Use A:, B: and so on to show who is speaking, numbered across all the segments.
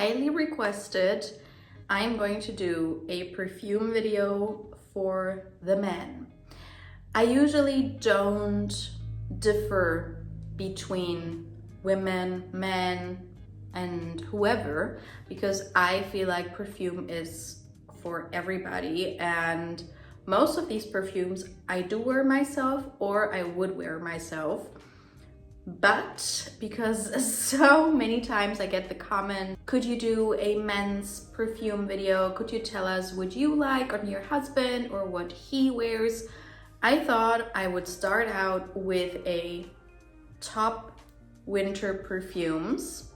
A: highly requested, I'm going to do a perfume video for the men. I usually don't differ between women, men, and whoever, because I feel like perfume is for everybody, and most of these perfumes I do wear myself or I would wear myself. But because so many times I get the comment, could you do a men's perfume video? Could you tell us what you like on your husband or what he wears? I thought I would start out with a top winter perfumes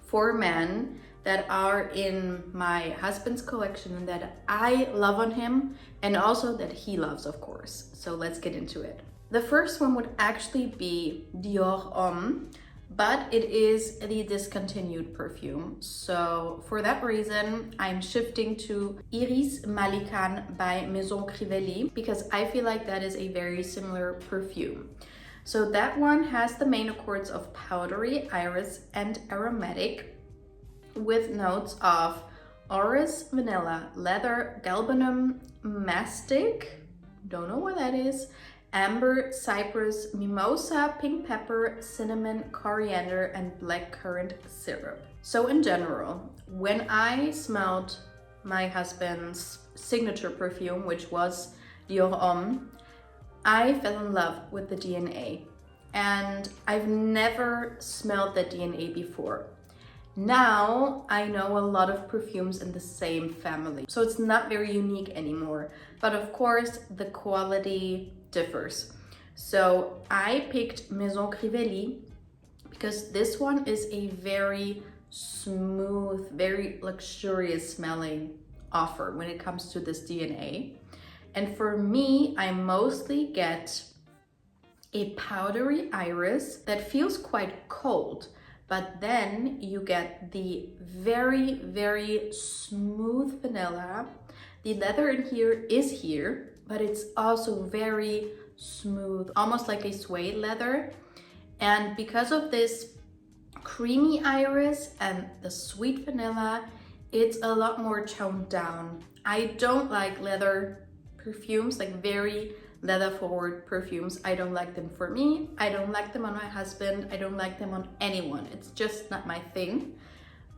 A: for men that are in my husband's collection and that I love on him, and also that he loves, of course. So let's get into it. The first one would actually be Dior Homme, but it is the discontinued perfume. So for that reason, I'm shifting to Iris Malikhân by Maison Crivelli, because I feel like that is a very similar perfume. So that one has the main accords of powdery, iris, and aromatic, with notes of orris, vanilla, leather, galbanum, mastic, don't know what that is, amber, cypress, mimosa, pink pepper, cinnamon, coriander, and blackcurrant syrup. So in general, when I smelled my husband's signature perfume, which was Dior Homme, I fell in love with the DNA, and I've never smelled that DNA before. Now I know a lot of perfumes in the same family, so it's not very unique anymore, but of course the quality differs. So I picked Maison Crivelli because this one is a very smooth, very luxurious smelling offer when it comes to this DNA. And for me, I mostly get a powdery iris that feels quite cold, but then you get the very, very smooth vanilla. The leather in here is here, but it's also very smooth, almost like a suede leather. And because of this creamy iris and the sweet vanilla, it's a lot more toned down. I don't like leather perfumes, like very leather forward perfumes. I don't like them for me. I don't like them on my husband. I don't like them on anyone. It's just not my thing.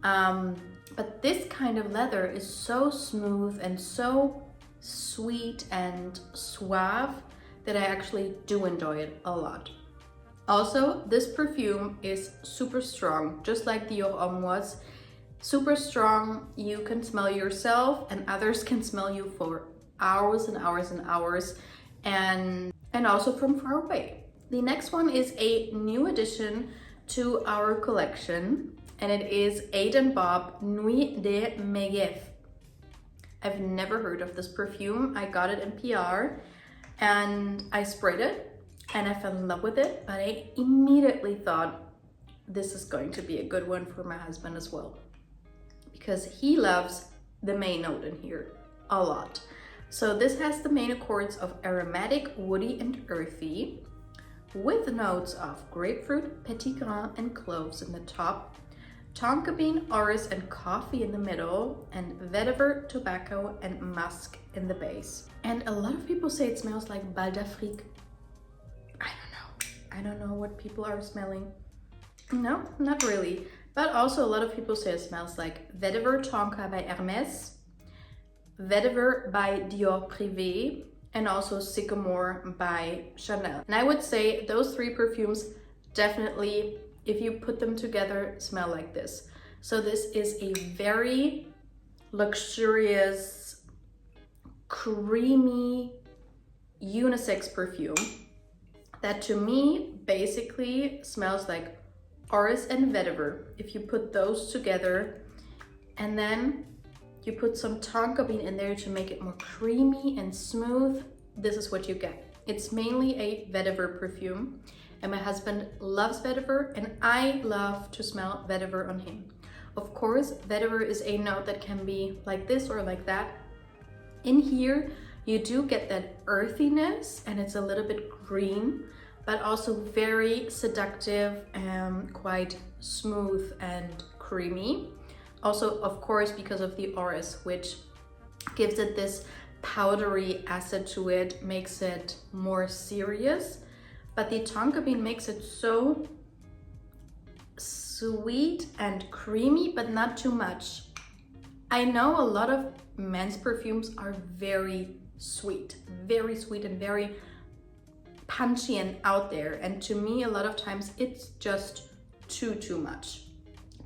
A: But this kind of leather is so smooth and so sweet and suave that I actually do enjoy it a lot. Also, this perfume is super strong, just like Dior Homme was. Super strong. You can smell yourself and others can smell you for hours and hours and hours, and also from far away. The next one is a new addition to our collection, and it is Aid & Bob Nuit de Megeve. I've never heard of this perfume. I got it in PR and I sprayed it and I fell in love with it, but I immediately thought this is going to be a good one for my husband as well, because he loves the main note in here a lot. So this has the main accords of aromatic, woody, and earthy, with notes of grapefruit, petit grain, and cloves in the top, tonka bean, orris, and coffee in the middle, and vetiver, tobacco, and musk in the base. And a lot of people say it smells like bal d'Afrique. I don't know what people are smelling. No, not really. But also a lot of people say it smells like Vetiver Tonka by Hermès, Vetiver by Dior Privé, and also Sycamore by Chanel. And I would say those three perfumes definitely, if you put them together, smell like this. So this is a very luxurious, creamy, unisex perfume that to me basically smells like orris and vetiver. If you put those together and then you put some tonka bean in there to make it more creamy and smooth, this is what you get. It's mainly a vetiver perfume, and my husband loves vetiver and I love to smell vetiver on him. Of course, vetiver is a note that can be like this or like that. In here, you do get that earthiness and it's a little bit green, but also very seductive and quite smooth and creamy. Also, of course, because of the orris, which gives it this powdery acid to it, makes it more serious. But the tonka bean makes it so sweet and creamy, but not too much. I know a lot of men's perfumes are very sweet and very punchy and out there. And to me, a lot of times it's just too much.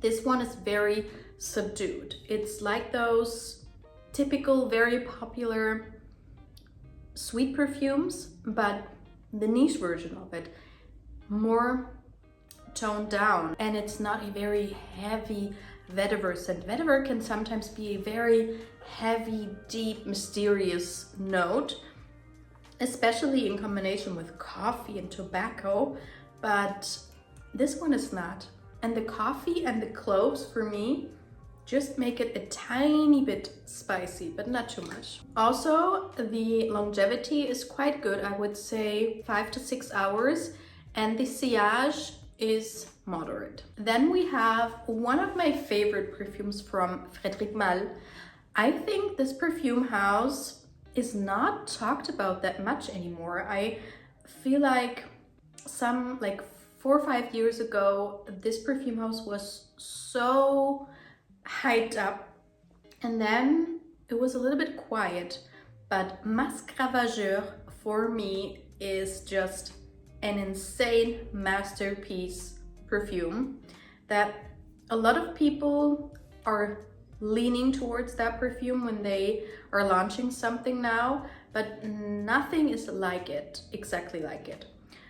A: This one is very subdued. It's like those typical, very popular sweet perfumes, but the niche version of it, more toned down. And it's not a very heavy vetiver scent. Vetiver can sometimes be a very heavy, deep, mysterious note, especially in combination with coffee and tobacco, but this one is not. And the coffee and the cloves, for me, just make it a tiny bit spicy, but not too much. Also, the longevity is quite good. I would say 5 to 6 hours, and the sillage is moderate. Then we have one of my favorite perfumes from Frederic Malle. I think this perfume house is not talked about that much anymore. I feel like 4 or 5 years ago, this perfume house was so hyped up, and then it was a little bit quiet. But Musc Ravageur for me is just an insane masterpiece perfume that a lot of people are leaning towards that perfume when they are launching something now, but nothing is like it, exactly like it.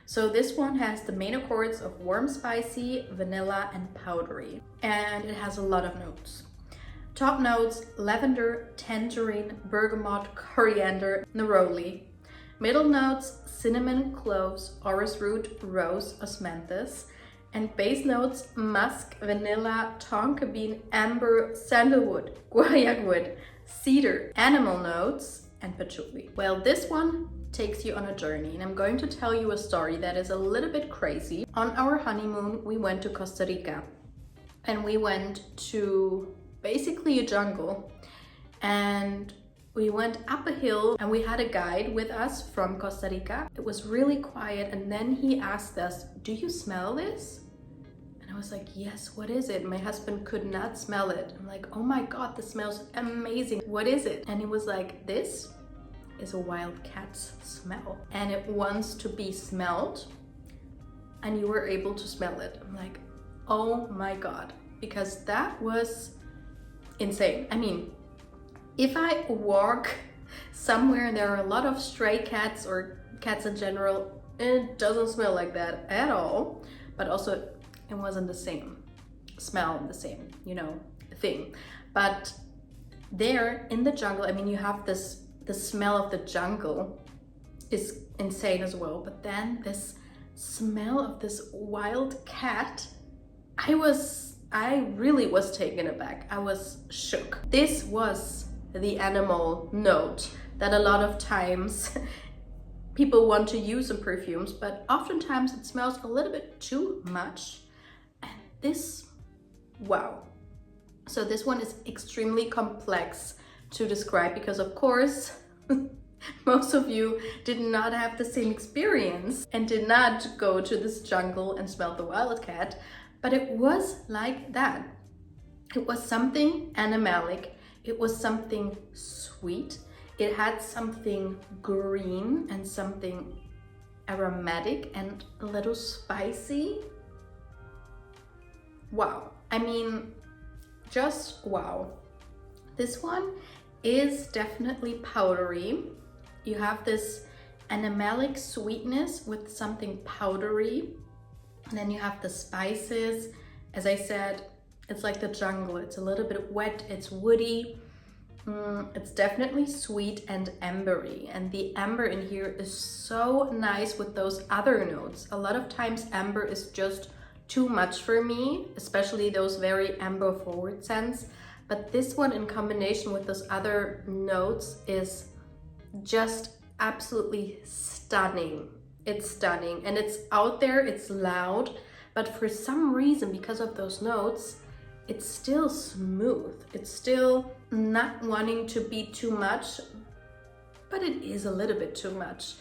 A: So this one has the main accords of warm, spicy, vanilla, and powdery, and it has a lot of notes. Top notes: lavender, tangerine, bergamot, coriander, neroli. Middle notes: cinnamon, cloves, orris root, rose, osmanthus. And base notes: musk, vanilla, tonka bean, amber, sandalwood, guaiac wood, cedar. Animal notes and patchouli. Well, this one takes you on a journey, and I'm going to tell you a story that is a little bit crazy. On our honeymoon, we went to Costa Rica, and we went to basically a jungle, and we went up a hill, and we had a guide with us from Costa Rica. It was really quiet, and then he asked us, "Do you smell this?" And I was like, "Yes, what is it?" My husband could not smell it. I'm like, "Oh my God, this smells amazing. What is it?" And he was like, "This is a wild cat's smell, and it wants to be smelled, and you were able to smell it." I'm like, "Oh my God," because that was insane. I mean, if I walk somewhere and there are a lot of stray cats or cats in general, it doesn't smell like that at all. But also, it wasn't the same smell, the same, thing. But there in the jungle, I mean, you have the smell of the jungle is insane as well. But then this smell of this wild cat, I really was taken aback. I was shook. This was the animal note that a lot of times people want to use in perfumes, but oftentimes it smells a little bit too much. And this, wow. So this one is extremely complex to describe because, of course, most of you did not have the same experience and did not go to this jungle and smell the wildcat, but it was like that. It was something animalic. It was something sweet. It had something green and something aromatic and a little spicy. Wow. I mean, just wow. This one is definitely powdery. You have this animalic sweetness with something powdery. And then you have the spices. As I said, it's like the jungle. It's a little bit wet, it's woody. It's definitely sweet and ambery. And the amber in here is so nice with those other notes. A lot of times amber is just too much for me, especially those very amber forward scents. But this one in combination with those other notes is just absolutely stunning. It's stunning and it's out there, it's loud, but for some reason, because of those notes, it's still smooth. It's still not wanting to be too much, but it is a little bit too much.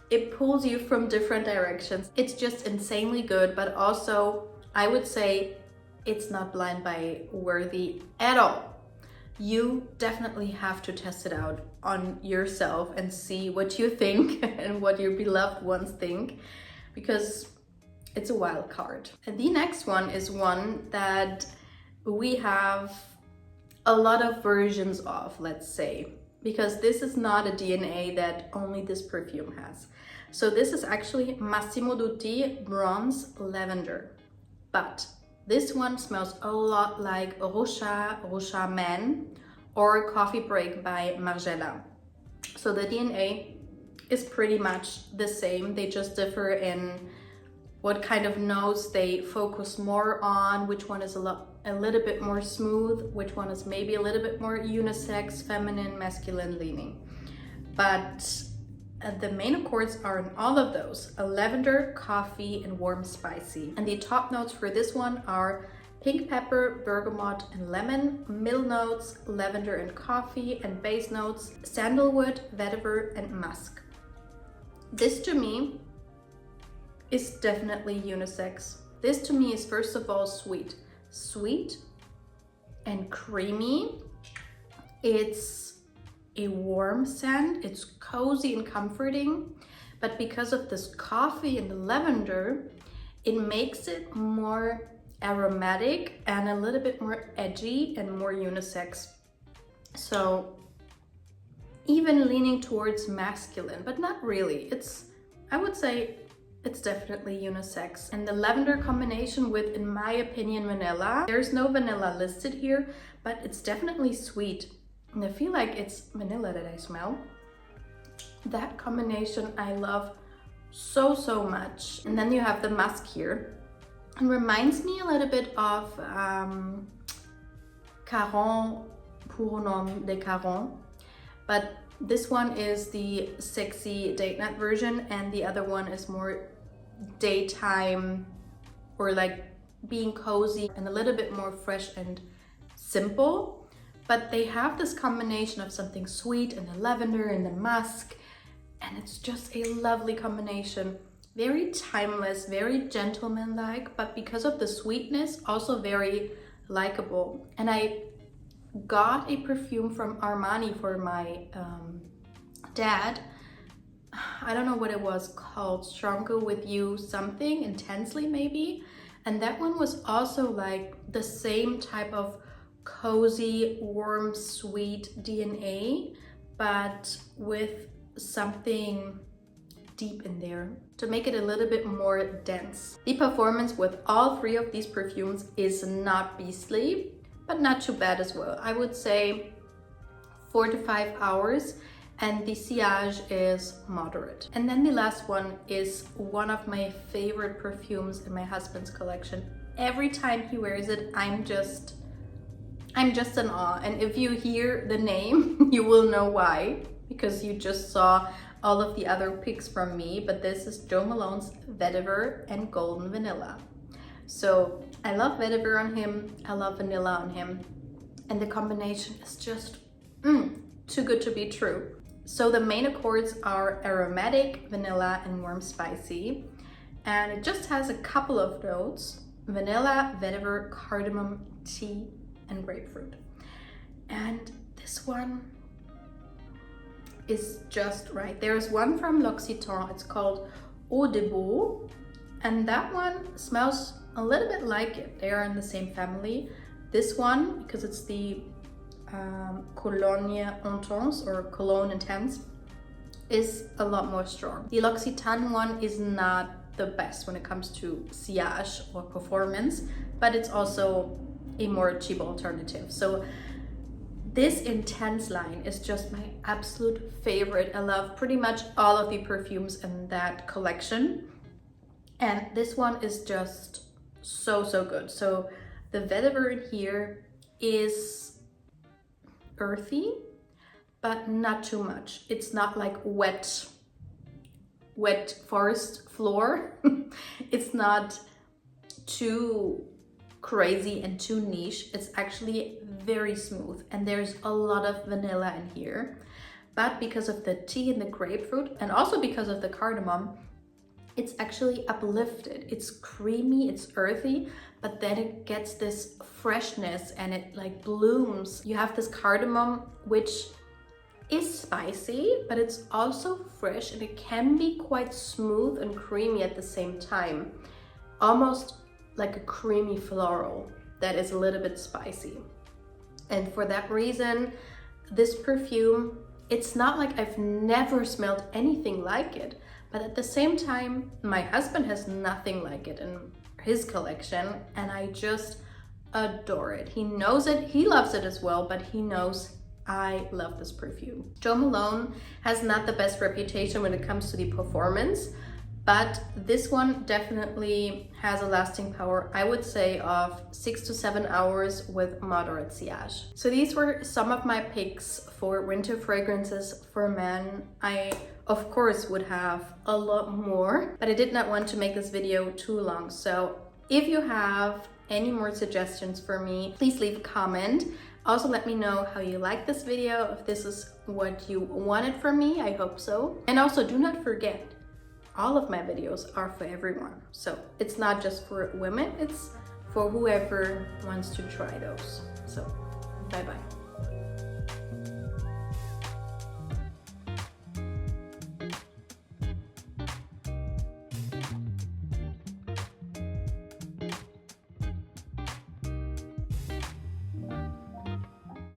A: It pulls you from different directions. It's just insanely good, but also I would say it's not blind buy worthy at all. You definitely have to test it out on yourself and see what you think and what your beloved ones think, because it's a wild card. And the next one is one that we have a lot of versions of, let's say, because this is not a DNA that only this perfume has. So this is actually Massimo Dutti Bronze Lavender, but this one smells a lot like Rocha Man or Coffee Break by Margiela. So the DNA is pretty much the same. They just differ in what kind of notes they focus more on, which one is a little bit more smooth, which one is maybe a little bit more unisex, feminine, masculine leaning. But the main accords are in all of those: a lavender, coffee, and warm spicy. And the top notes for this one are pink pepper, bergamot, and lemon. Middle notes, lavender and coffee, and base notes, sandalwood, vetiver, and musk. This to me is definitely unisex. This to me is first of all sweet and creamy. It's a warm scent, it's cozy and comforting, but because of this coffee and the lavender, it makes it more aromatic and a little bit more edgy and more unisex. So even leaning towards masculine, but not really. I would say it's definitely unisex. And the lavender combination with, in my opinion, vanilla. There's no vanilla listed here, but it's definitely sweet. And I feel like it's vanilla that I smell. That combination I love so much. And then you have the musk here. It reminds me a little bit of Caron, Pour un homme de Caron. But this one is the sexy date night version, and the other one is more daytime or like being cozy and a little bit more fresh and simple. But they have this combination of something sweet and the lavender and the musk, and it's just a lovely combination. Very timeless, very gentleman-like, but because of the sweetness, also very likable. And I got a perfume from Armani for my dad. I don't know what it was called, Stronger With You something, intensely maybe. And that one was also like the same type of cozy, warm, sweet DNA, but with something deep in there to make it a little bit more dense. The performance with all three of these perfumes is not beastly, but not too bad as well. I would say 4 to 5 hours, and the sillage is moderate. And then the last one is one of my favorite perfumes in my husband's collection. Every time he wears it, I'm just in awe. And if you hear the name, you will know why, because you just saw all of the other picks from me. But this is Jo Malone's Vetiver and Golden Vanilla. So I love vetiver on him, I love vanilla on him, and the combination is just too good to be true. So the main accords are aromatic, vanilla, and warm spicy, and it just has a couple of notes: vanilla, vetiver, cardamom, tea, and grapefruit. And this one is just right. There's one from L'Occitane, it's called Eau de Beau, and that one smells a little bit like it. They are in the same family. This one, because it's the Cologne Intense or Cologne Intense, is a lot more strong. The L'Occitane one is not the best when it comes to sillage or performance, but it's also a more cheap alternative. So this intense line is just my absolute favorite. I love pretty much all of the perfumes in that collection, and this one is just so good. So the vetiver in here is earthy, but not too much. It's not like wet forest floor. It's not too crazy and too niche. It's actually very smooth and there's a lot of vanilla in here. But because of the tea and the grapefruit and also because of the cardamom, it's actually uplifted. It's creamy, it's earthy, but then it gets this freshness and it like blooms. You have this cardamom, which is spicy, but it's also fresh and it can be quite smooth and creamy at the same time. Almost like a creamy floral that is a little bit spicy. And for that reason, this perfume, it's not like I've never smelled anything like it, but at the same time, my husband has nothing like it in his collection and I just adore it. He knows it, he loves it as well, but he knows I love this perfume. Jo Malone has not the best reputation when it comes to the performance, but this one definitely has a lasting power, I would say, of 6 to 7 hours with moderate sillage. So these were some of my picks for winter fragrances for men. I, of course, would have a lot more, but I did not want to make this video too long. So if you have any more suggestions for me, please leave a comment. Also, let me know how you like this video, if this is what you wanted from me, I hope so. And also, do not forget, all of my videos are for everyone. So it's not just for women, it's for whoever wants to try those. So, bye-bye.